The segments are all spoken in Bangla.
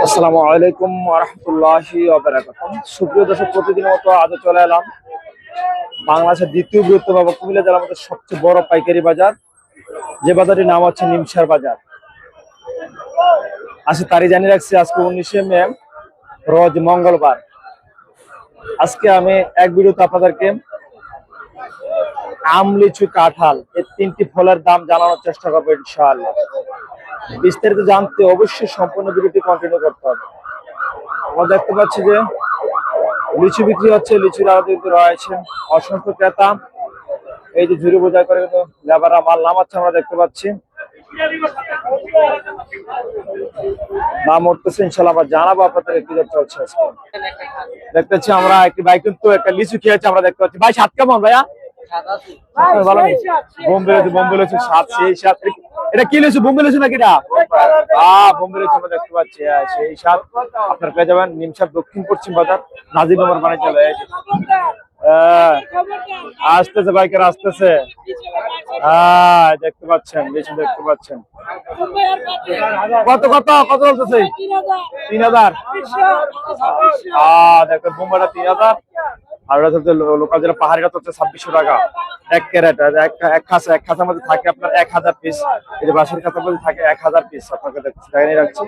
আসসালামু আলাইকুম ওয়া রাহমাতুল্লাহি ওয়া বারাকাতুহু। সুপ্রিয় দর্শক, প্রতিদিনের মতো আজও চলে এলাম বাংলাদেশের দ্বিতীয় বৃহত্তম এবং কুমিল্লা জেলার মধ্যে সবচেয়ে বড় পাইকারি বাজার, যে বাজারটির নাম হচ্ছে নিমসার বাজার। আজকে তারিখ জানিয়ে রাখছি, আজকে 19শে মে, রোজ মঙ্গলবার। আজকে আমি এক ভিডিওতে আপনাদেরকে আম, লিচু, কাঁঠাল এই তিনটি ফলের দাম জানানোর চেষ্টা করবো ইনশাআল্লাহ। বিস্তারিত জানতে অবশ্যই সম্পূর্ণ ভিডিওটি কন্টিনিউ করতে হবে। আমরা দেখতে পাচ্ছি যে লিচু বিক্রি হচ্ছে, লিচুর আড়তে কিন্তু রয়েছে অসংখ্য ক্রেতা। এই যে ঝুড়ি বোঝাই করে কিন্তু লেবাররা মাল নামাচ্ছে, আমরা দেখতে পাচ্ছি। দাম উঠতেছে ইনশাআল্লাহ, আবার জানাবো আপনাদের কি দর চলছে আজকে। দেখতে পাচ্ছি আমরা একটি ভাই কিন্তু একটা লিচু খেয়েছে, আমরা দেখতে পাচ্ছি। ভাই স্বাদ কেমন ভাইয়া? ভালো নেই, বোম্বে লিচু স্বাদ সেই স্বাদ। এটা কি লিচু, বোম্বে লিচু নাকি? এটা বোম্বে লিচু আমরা দেখতে পাচ্ছি, সেই স্বাদ আপনার পেয়ে যাবেন নিমসার দক্ষিণ পশ্চিম বাজার, নাজির নম্বর বাণিজ্য। আসতেছে বাইকের, আসতেছে। দেখতে পাচ্ছেন লিচু, দেখতে পাচ্ছেন। কত কত কত বলতেছে? 3000। দেখো বোম্বাটা 3000, আর ওটা হচ্ছে লোকাল যেটা পাহাড়িটা হচ্ছে 2600 টাকা এক ক্যারেট। এক খাঁচার মধ্যে থাকে আপনার 1000 পিস। এই যে বাঁশের খাঁচার মধ্যে থাকে 1000 পিস। আপনাকে জানিয়ে রাখছি,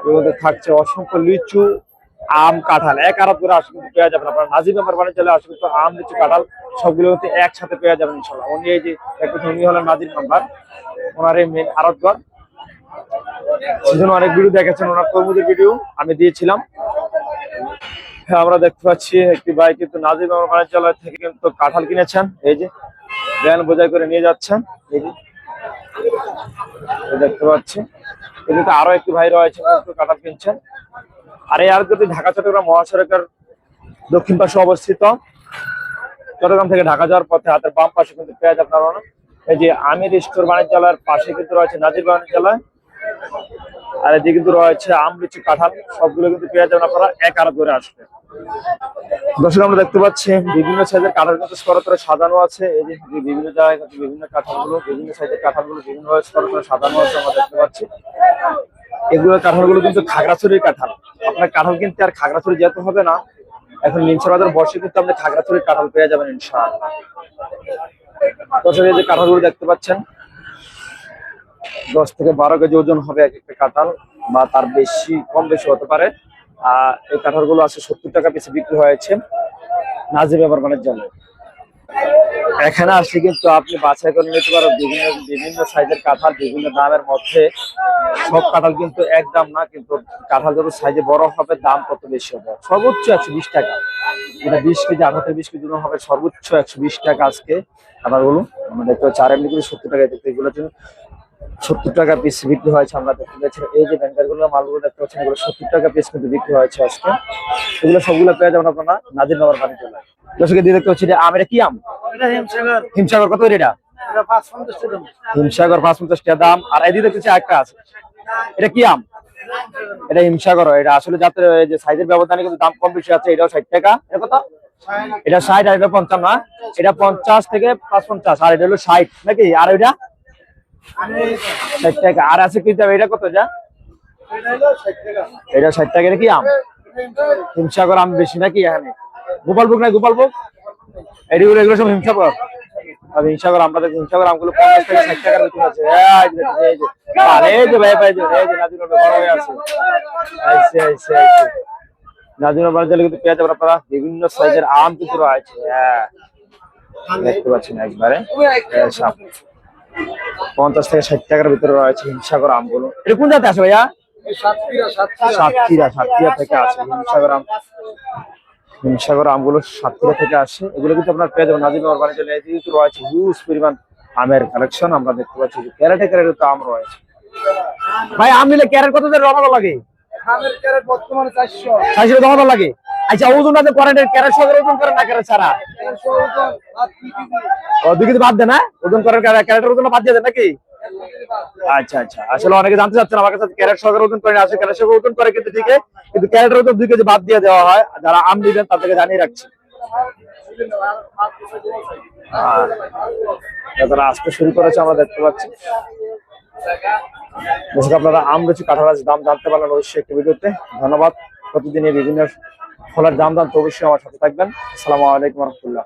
এর মধ্যে থাকছে অসংখ্য লিচু, আম, কাঁঠাল। এক আড়ত করে আসলে কিন্তু পেয়ে যাবেন আপনার নাজির ব্যাপার বাণিজ্য চলে আসলে কিন্তু আম, লিচু, কাঁঠাল সবগুলো কিন্তু একসাথে পেয়ে যাবেন ইনশাল্লাহ। উনি এই যে উনি হলেন নাজির মেম্বার, ওনার এই মেন আড়তঘর। সেজন্য অনেক ভিডিও দেখেছেন, ওনার তরমুজের ভিডিও আমি দিয়েছিলাম। হ্যাঁ, আমরা দেখতে পাচ্ছি একটি ভাই কিন্তু নাজির মেম্বার বাণিজ্যালয় থেকে কিন্তু কাঁঠাল কিনেছেন। এই যে ভ্যান বোঝাই করে নিয়ে যাচ্ছেন, এই যে দেখতে পাচ্ছি। কিন্তু আরো একটি ভাই রয়েছে কিন্তু কাঁঠাল কিনছেন। আর এই আড়তটি ঢাকা চট্টগ্রাম মহাসড়কের দক্ষিণ পাশে অবস্থিত। চট্টগ্রাম থেকে ঢাকা যাওয়ার পথে হাতের বাম পাশে কিন্তু পেঁয়াজ আপনার এই যে আমির স্টোর বাণিজ্যালয়ের পাশে কিন্তু রয়েছে নাজির বাণিজ্যালয়। আর এদিকে কিন্তু রয়েছে আম, লিচু, কাঁঠাল সবগুলো কিন্তু পেয়ে যাবেন আপনারা এক আড়ত ধরে আসলে। দর্শক, আমরা দেখতে পাচ্ছি বিভিন্ন সাইজের কাঁঠাল কিন্তু স্তরে সাজানো আছে। এই যে বিভিন্ন জায়গায় কিন্তু বিভিন্ন কাঁঠালগুলো, বিভিন্ন সাইজের কাঁঠালগুলো বিভিন্ন স্তরে সাজানো আছে, আমরা দেখতে পাচ্ছি। এগুলো কাঁঠালগুলো কিন্তু খাগড়াছড়ির কাঁঠাল। আপনার কাঁঠাল কিনতে আর খাগড়াছড়ি যেতে হবে না। এখন নিমসার বাজার বর্ষে কিন্তু আপনি খাগড়াছড়ির কাঁঠাল পেয়ে যাবেন ইনশাআল্লাহ। দর্শক, এই যে কাঁঠালগুলো দেখতে পাচ্ছেন 10 থেকে 12 কেজি ওজন হবে এক একটা কাঁঠাল, বা তার বেশি কম বেশি হতে পারে। এই কাঁঠালগুলো আছে 70 টাকা পিসে বিক্রি হয়েছে নাজির ব্যাপার বাণিজ্যালয়। এখানে আসলে কিন্তু আপনি বাছাই করে নিতে পারেন বিভিন্ন সাইজের কাঁঠাল, বিভিন্ন দামের মধ্যে। সব কাঁঠাল কিন্তু এক দাম না, কিন্তু কাঁঠাল যত সাইজে বড় হবে দাম তত বেশি হবে। সর্বোচ্চ 120 টাকা, এটা 20 কেজি 20 কেজি হবে, সর্বোচ্চ 120 টাকা আজকে কাঁঠালগুলো। আমরা দেখতে পাচ্ছি। আর এমনি কিন্তু 70 টাকা দেখতে, এগুলো 70 টাকা পিস বিক্রি হয়েছে। আমরা দেখতে পাচ্ছি এই যে ব্যাংকার গুলো মালগুলো দেখতে পাচ্ছেন, এগুলো 70 টাকা পিস কিন্তু বিক্রি হয়েছে আজকে। এগুলো সবগুলো পেয়ে যাবেন আপনারা নাজির নগর বাণিজ্যালয়। দর্শক, দিয়ে দেখতে পাচ্ছি আম। এটা কি আম? হিমসাগর। কত এটা? হিমসাগর 550 টাকা দাম। আর এদিকে দেখতেছি একটা আছে, এটা কি আম? এটা হিমসাগর। এটা আসলে যাতে যে সাইজের ব্যবধানে কিন্তু দাম কম বেশি আছে। এটাও 60 টাকা। এটা কত? এটা 60, আর এটা 55 না? এটা 50 থেকে 55, আর এটা হলো 60 নাকি? আর এটা 60 টাকা। আর আছে কি? এটা কত? এটা 60 টাকা। এটা কি আম? হিমসাগর আম বেশি নাকি এখানে? গোপালভোগ নাই? গোপালভোগ এগুলো সব হিমসাগর। আর হিমসাগর আমরা দেখি, হিমসাগর আমগুলো 50 থেকে 60 টাকার ভিতরে আছে। এই যে ভাই নাজির বাণিজ্যালয় কিন্তু পেয়ে যাবেন আপনারা বিভিন্ন সাইজের আম কিন্তু রয়েছে। দেখতে পাচ্ছেন একবারে 50 থেকে 60 টাকার ভিতরে রয়েছে হিমসাগর আমগুলো। এটা কোন জায়গায় আছে ভাইয়া? সাতক্ষীরা থেকে আসে হিমসাগর আম। হিমসাগর আমগুলো সাতক্ষীরা থেকে আসে। এগুলো কিন্তু আপনার পেয়ে যাবেন নাজির নগর বাণিজ্যালয়ে। কিন্তু রয়েছে হিউজ পরিমাণ আমের কালেকশন। আমরা দেখতে পাচ্ছি ক্যারেটে ক্যারেটে তো আম রয়েছে। ভাই, আম নিলে ক্যারেট কত রমানো লাগে? আমের ক্যারেট বর্তমানে 400 রমানো লাগে। আচ্ছা, ওজনটা যে করেন, ক্যারেট সহ ওজন করেন না ক্যারেট ছাড়া? 2 কেজি বাদ দেন না? ওজন করেন ক্যারেটের ওজন বাদ দিয়ে দেন নাকি? আচ্ছা আচ্ছা, আসলে অনেকে জানতে চাচ্ছেন আমার কাছে ক্যারেট সহ ওজন করে। আসলে ক্যারেট সহ ওজন করে কিন্তু ঠিক, কিন্তু ক্যারেটের ওজন 2 কেজি বাদ দিয়ে দেওয়া হয়। যারা আম দিবেন তাদেরকে জানিয়ে রাখছি। তারা আসতে শুরু করেছে, আমরা দেখতে পাচ্ছি। দর্শক আপনারা আমরুচি কাঁঠাল গাছের দাম জানতে পারলেন অবশ্যই একটি ভিডিওতে। ধন্যবাদ। প্রতিদিনের বিভিন্ন ফলের দাম জানতে অবশ্যই আমার সাথে থাকবেন। আসসালামু আলাইকুম রহমতুল্লাহ।